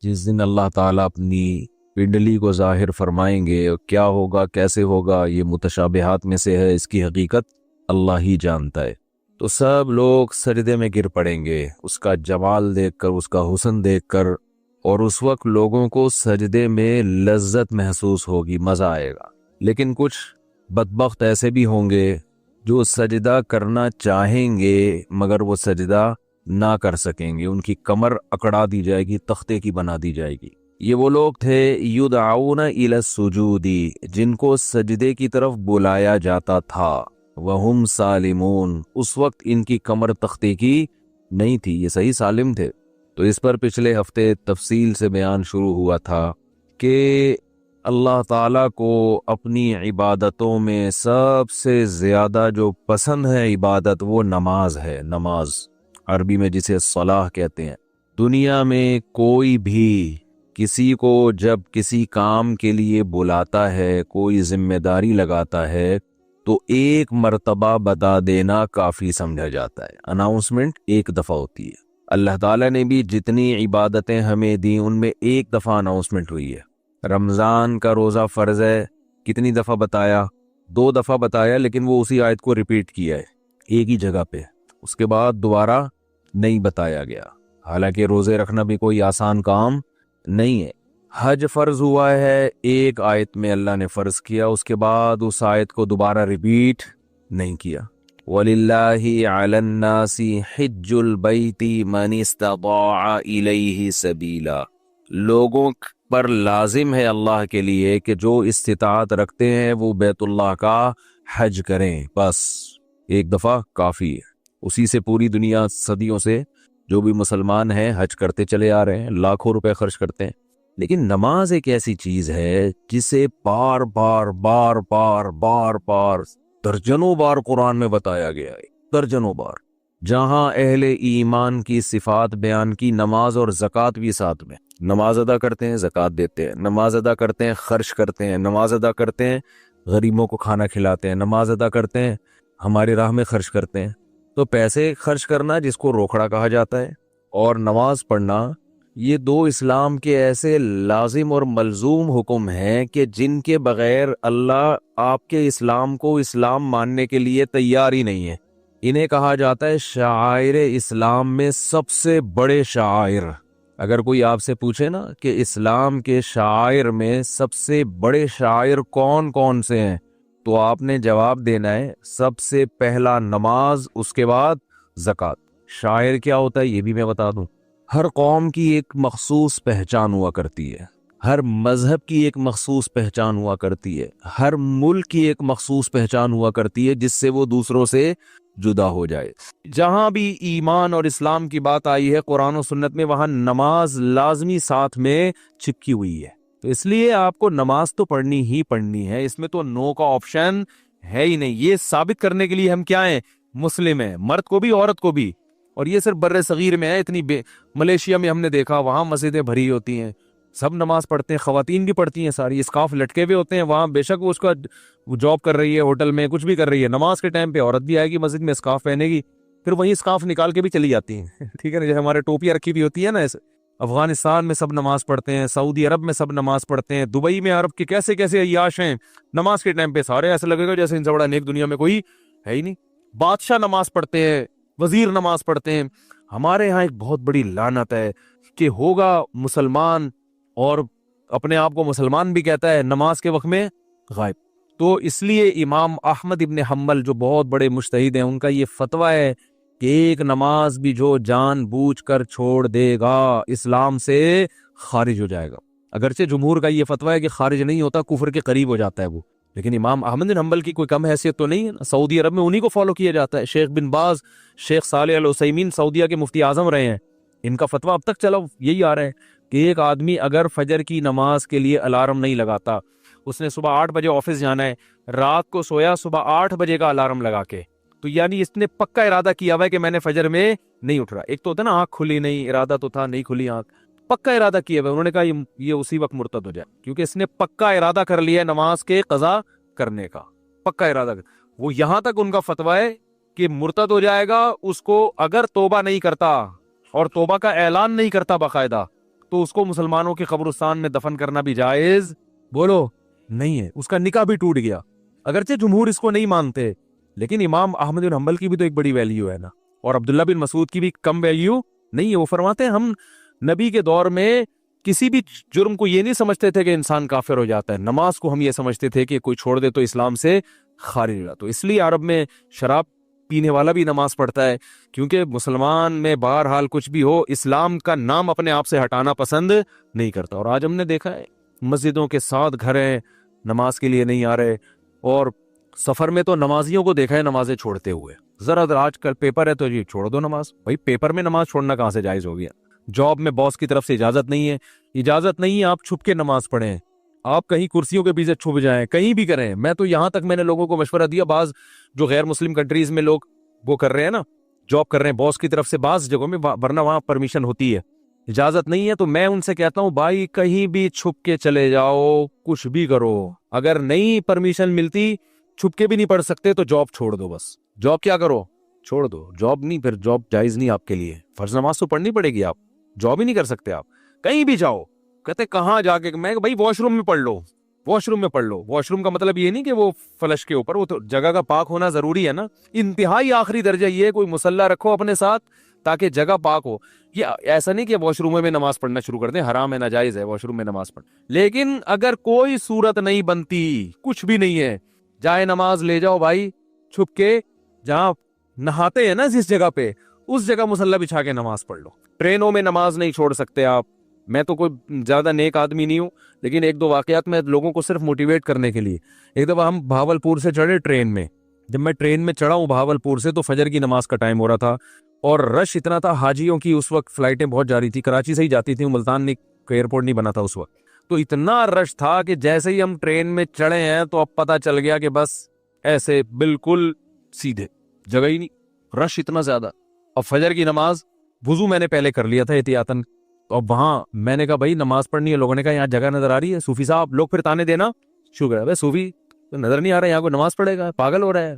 جس دن اللہ تعالیٰ اپنی پنڈلی کو ظاہر فرمائیں گے، اور کیا ہوگا کیسے ہوگا یہ متشابہات میں سے ہے، اس کی حقیقت اللہ ہی جانتا ہے۔ تو سب لوگ سجدے میں گر پڑیں گے اس کا جمال دیکھ کر، اس کا حسن دیکھ کر، اور اس وقت لوگوں کو سجدے میں لذت محسوس ہوگی، مزہ آئے گا۔ لیکن کچھ بدبخت ایسے بھی ہوں گے جو سجدہ کرنا چاہیں گے مگر وہ سجدہ نہ کر سکیں گے، ان کی کمر اکڑا دی جائے گی، تختے کی بنا دی جائے گی۔ یہ وہ لوگ تھے یدعون الی السجود، جن کو سجدے کی طرف بلایا جاتا تھا، وہم سالمون، اس وقت ان کی کمر تختے کی نہیں تھی، یہ صحیح سالم تھے۔ تو اس پر پچھلے ہفتے تفصیل سے بیان شروع ہوا تھا کہ اللہ تعالیٰ کو اپنی عبادتوں میں سب سے زیادہ جو پسند ہے عبادت، وہ نماز ہے۔ نماز عربی میں جسے صلاح کہتے ہیں۔ دنیا میں کوئی بھی کسی کو جب کسی کام کے لیے بلاتا ہے، کوئی ذمہ داری لگاتا ہے، تو ایک مرتبہ بتا دینا کافی سمجھا جاتا ہے۔ اناؤنسمنٹ ایک دفعہ ہوتی ہے۔ اللہ تعالیٰ نے بھی جتنی عبادتیں ہمیں دیں ان میں ایک دفعہ اناؤنسمنٹ ہوئی ہے۔ رمضان کا روزہ فرض ہے، کتنی دفعہ بتایا؟ 2 دفعہ بتایا، لیکن وہ اسی آیت کو ریپیٹ کیا ہے ایک ہی جگہ پہ، اس کے بعد دوبارہ نہیں بتایا گیا۔ حالانکہ روزے رکھنا بھی کوئی آسان کام نہیں ہے۔ حج فرض ہوا ہے، ایک آیت میں اللہ نے فرض کیا، اس کے بعد اس آیت کو دوبارہ ریپیٹ نہیں کیا۔ وَلِلَّهِ عَلَى النَّاسِ حِجُّ الْبَيْتِ مَنِ اسْتَطَاعَ إِلَيْهِ سَبِيلًا، لوگوں پر لازم ہے اللہ کے لیے کہ جو استطاعت رکھتے ہیں وہ بیت اللہ کا حج کریں، بس ایک دفعہ کافی ہے۔ اسی سے پوری دنیا صدیوں سے جو بھی مسلمان ہیں حج کرتے چلے آ رہے ہیں، لاکھوں روپے خرچ کرتے ہیں۔ لیکن نماز ایک ایسی چیز ہے جسے بار بار بار بار بار بار درجنوں بار قرآن میں بتایا گیا ہے، درجنوں بار۔ جہاں اہل ایمان کی صفات بیان کی، نماز اور زکوٰۃ بھی ساتھ میں۔ نماز ادا کرتے ہیں، زکوٰۃ دیتے ہیں، نماز ادا کرتے ہیں، خرچ کرتے ہیں، نماز ادا کرتے ہیں، غریبوں کو کھانا کھلاتے ہیں، نماز ادا کرتے ہیں، ہماری راہ میں خرچ کرتے ہیں۔ تو پیسے خرچ کرنا جس کو روکڑا کہا جاتا ہے، اور نماز پڑھنا، یہ 2 اسلام کے ایسے لازم اور ملزوم حکم ہیں کہ جن کے بغیر اللہ آپ کے اسلام کو اسلام ماننے کے لیے تیار ہی نہیں ہے۔ انہیں کہا جاتا ہے شعائر اسلام میں سب سے بڑے شعائر۔ اگر کوئی آپ سے پوچھے نا کہ اسلام کے شعائر میں سب سے بڑے شعائر کون کون سے ہیں، تو آپ نے جواب دینا ہے سب سے پہلا نماز، اس کے بعد زکوٰۃ۔ شاعر کیا ہوتا ہے یہ بھی میں بتا دوں۔ ہر قوم کی ایک مخصوص پہچان ہوا کرتی ہے، ہر مذہب کی ایک مخصوص پہچان ہوا کرتی ہے، ہر ملک کی ایک مخصوص پہچان ہوا کرتی ہے جس سے وہ دوسروں سے جدا ہو جائے۔ جہاں بھی ایمان اور اسلام کی بات آئی ہے قرآن و سنت میں، وہاں نماز لازمی ساتھ میں چپکی ہوئی ہے۔ تو اس لیے آپ کو نماز تو پڑھنی ہی پڑھنی ہے، اس میں تو نو کا آپشن ہے ہی نہیں۔ یہ ثابت کرنے کے لیے ہم کیا ہیں؟ مسلم ہیں، مرد کو بھی عورت کو بھی۔ اور یہ صرف بر صغیر میں ہے، اتنی ملیشیا میں ہم نے دیکھا، وہاں مسجدیں بھری ہوتی ہیں، سب نماز پڑھتے ہیں، خواتین بھی پڑھتی ہیں ساری، اسکارف لٹکے ہوئے ہوتے ہیں وہاں، بے شک وہ اس کا جاب کر رہی ہے، ہوٹل میں کچھ بھی کر رہی ہے، نماز کے ٹائم پہ عورت بھی آئے گی مسجد میں، اسکارف پہنے گی، پھر وہیں اسکارف نکال کے بھی چلی جاتی ہیں ٹھیک ہے نا، جیسے ہمارے ٹوپیاں رکھی ہوئی ہوتی ہے نا ایسے۔ افغانستان میں سب نماز پڑھتے ہیں، سعودی عرب میں سب نماز پڑھتے ہیں، دبئی میں عرب کے کیسے کیسے عیاش ہیں، نماز کے ٹائم پہ سارے ایسے لگے گا جیسے ان سے بڑا نیک دنیا میں کوئی ہے ہی نہیں۔ بادشاہ نماز پڑھتے ہیں، وزیر نماز پڑھتے ہیں۔ ہمارے ہاں ایک بہت بڑی لعنت ہے کہ ہوگا مسلمان اور اپنے آپ کو مسلمان بھی کہتا ہے، نماز کے وقت میں غائب۔ تو اس لیے امام احمد ابن حنبل جو بہت بڑے مجتہد ہیں، ان کا یہ فتویٰ ہے کہ ایک نماز بھی جو جان بوجھ کر چھوڑ دے گا اسلام سے خارج ہو جائے گا۔ اگرچہ جمہور کا یہ فتویٰ ہے کہ خارج نہیں ہوتا، کفر کے قریب ہو جاتا ہے وہ، لیکن امام احمد بن حنبل کی کوئی کم حیثیت تو نہیں ہے۔ سعودی عرب میں انہی کو فالو کیا جاتا ہے۔ شیخ بن باز، شیخ صالح العثیمین سعودیہ کے مفتی اعظم رہے ہیں، ان کا فتویٰ اب تک چلا یہی آ رہا ہے کہ ایک آدمی اگر فجر کی نماز کے لیے الارم نہیں لگاتا، اس نے صبح 8 بجے آفس جانا ہے، رات کو سویا صبح 8 بجے کا الارم لگا کے، تو یعنی اس نے پکا ارادہ کیا ہوا ہے کہ میں نے فجر میں نہیں اٹھ رہا۔ ایک تو ہوتا ہے نا آنکھ کھلی نہیں، ارادہ تو تھا نہیں کھلی آنکھ، پکا ارادہ کیا ہوا ہے، انہوں نے کہا یہ اسی وقت مرتد ہو جائے، کیونکہ اس نے پکا ارادہ کر لیا ہے نماز کے قضا کرنے کا، پکا ارادہ وہ یہاں تک ان کا فتویٰ ہے کہ مرتد ہو جائے گا اس کو اگر توبہ نہیں کرتا اور توبہ کا اعلان نہیں کرتا باقاعدہ، تو اس کو مسلمانوں کے قبرستان میں دفن کرنا بھی جائز بولو نہیں ہے، اس کا نکاح بھی ٹوٹ گیا، اگرچہ جمہور اس کو نہیں مانتے، لیکن امام احمد بن حنبل کی بھی تو ایک بڑی ویلیو ہے نا، اور عبداللہ بن مسعود کی بھی کم ویلیو نہیں ہے۔ وہ فرماتے ہیں ہم نبی کے دور میں کسی بھی جرم کو یہ نہیں سمجھتے تھے کہ انسان کافر ہو جاتا ہے، نماز کو ہم یہ سمجھتے تھے کہ کوئی چھوڑ دے تو اسلام سے خارج ہو جاتا، تو اس لیے عرب میں شراب پینے والا بھی نماز پڑھتا ہے، کیونکہ مسلمان میں بہرحال کچھ بھی ہو اسلام کا نام اپنے آپ سے ہٹانا پسند نہیں کرتا۔ اور آج ہم نے دیکھا ہے مسجدوں کے ساتھ گھر ہیں، نماز کے لیے نہیں آ رہے، اور سفر میں تو نمازیوں کو دیکھا ہے نمازیں چھوڑتے ہوئے، ذرا آج کل پیپر ہے تو جی چھوڑ دو نماز، بھائی پیپر میں نماز چھوڑنا کہاں سے جائز ہو گیا؟ جاب میں باس کی طرف سے اجازت نہیں ہے آپ چھپ کے نماز پڑھیں، آپ کہیں کرسیوں کے پیچھے چھپ جائیں، کہیں بھی کریں۔ میں تو یہاں تک میں نے لوگوں کو مشورہ دیا، بعض جو غیر مسلم کنٹریز میں لوگ وہ کر رہے ہیں نا، جاب کر رہے ہیں باس کی طرف سے بعض جگہوں میں، ورنہ وہاں پرمیشن ہوتی ہے، اجازت نہیں ہے، تو میں ان سے کہتا ہوں بھائی کہیں بھی چھپ کے چلے جاؤ، کچھ بھی کرو، اگر نہیں پرمیشن ملتی چھپ کے بھی نہیں پڑھ سکتے تو جاب چھوڑ دو، بس جاب کیا کرو چھوڑ دو، جاب نہیں، پھر جاب جائز نہیں آپ کے لیے، فرض نماز تو پڑھنی پڑے گی، آپ جاب ہی نہیں کر سکتے، آپ کہیں بھی جاؤ، کہتے کہاں جا کے، میں بھائی واش روم میں پڑھ لو، واش روم میں پڑھ لو، واش روم کا مطلب یہ نہیں کہ وہ فلش کے اوپر، وہ تو جگہ کا پاک ہونا ضروری ہے نا، انتہائی آخری درجہ یہ کوئی مصلی رکھو اپنے ساتھ تاکہ جگہ پاک ہو، یہ ایسا نہیں کہ واش روم میں نماز پڑھنا شروع کر دیں، حرام ہے ناجائز ہے واش روم میں نماز پڑھ، لیکن اگر کوئی صورت نہیں بنتی، کچھ بھی نہیں ہے، جائے نماز لے جاؤ بھائی چھپ کے، جہاں نہاتے ہیں نا جس جگہ پہ اس جگہ مصلی بچھا کے نماز پڑھ لو۔ ٹرینوں میں نماز نہیں چھوڑ سکتے آپ، میں تو کوئی زیادہ نیک آدمی نہیں ہوں، لیکن ایک دو واقعات میں لوگوں کو صرف موٹیویٹ کرنے کے لیے، ایک دفعہ ہم بہاولپور سے چڑھے ٹرین میں، جب میں ٹرین میں چڑھا ہوں بہاولپور سے تو فجر کی نماز کا ٹائم ہو رہا تھا، اور رش اتنا تھا، حاجیوں کی اس وقت فلائٹیں بہت جا رہی تھی، کراچی سے ہی جاتی تھی، ملتان کا ایئرپورٹ نہیں بنا تھا اس وقت، تو اتنا رش تھا کہ جیسے ہی ہم ٹرین میں چڑھے ہیں تو اب پتہ چل گیا کہ بس ایسے بالکل سیدھے، جگہ ہی نہیں، رش اتنا زیادہ، اور فجر کی نماز وضو میں نے پہلے کر لیا تھا احتیاطاً، اور وہاں میں نے کہا بھائی نماز پڑھنی ہے، لوگوں نے کہا یہاں جگہ نظر آ رہی ہے، صوفی صاحب لوگ پھر تانے دینا شروع کر، صوفی نظر نہیں آ رہا ہے، یہاں کو نماز پڑھے گا، پاگل ہو رہا ہے،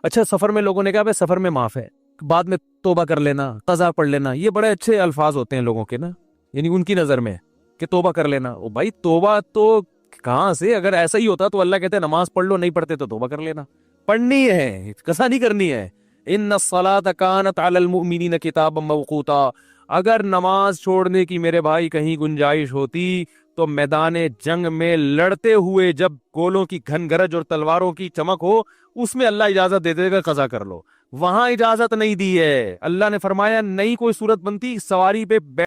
اچھا سفر میں لوگوں نے کہا سفر میں معاف ہے، بعد میں توبہ کر لینا، قضا پڑھ لینا، یہ بڑے اچھے الفاظ ہوتے ہیں لوگوں کے نا، یعنی ان کی نظر میں کہ توبہ کر لینا، او بھائی توبہ تو کہاں سے، اگر ایسا ہی ہوتا تو اللہ کہتے نماز پڑھ لو، نہیں پڑھتے تو توبہ کر لینا، پڑھنی ہے، قضا نہیں کرنی ہے، ان الصلاۃ کانت علی المؤمنین کتابا موقوتا، اگر نماز چھوڑنے کی میرے بھائی کہیں گنجائش ہوتی تو میدان جنگ میں لڑتے ہوئے جب گولوں کی گھن گرج اور تلواروں کی چمک ہو اس میں اللہ اجازت دے دے گا قضا کر لو، وہاں اجازت نہیں دی ہے، اللہ نے فرمایا نہیں کوئی صورت بنتی سواری پہ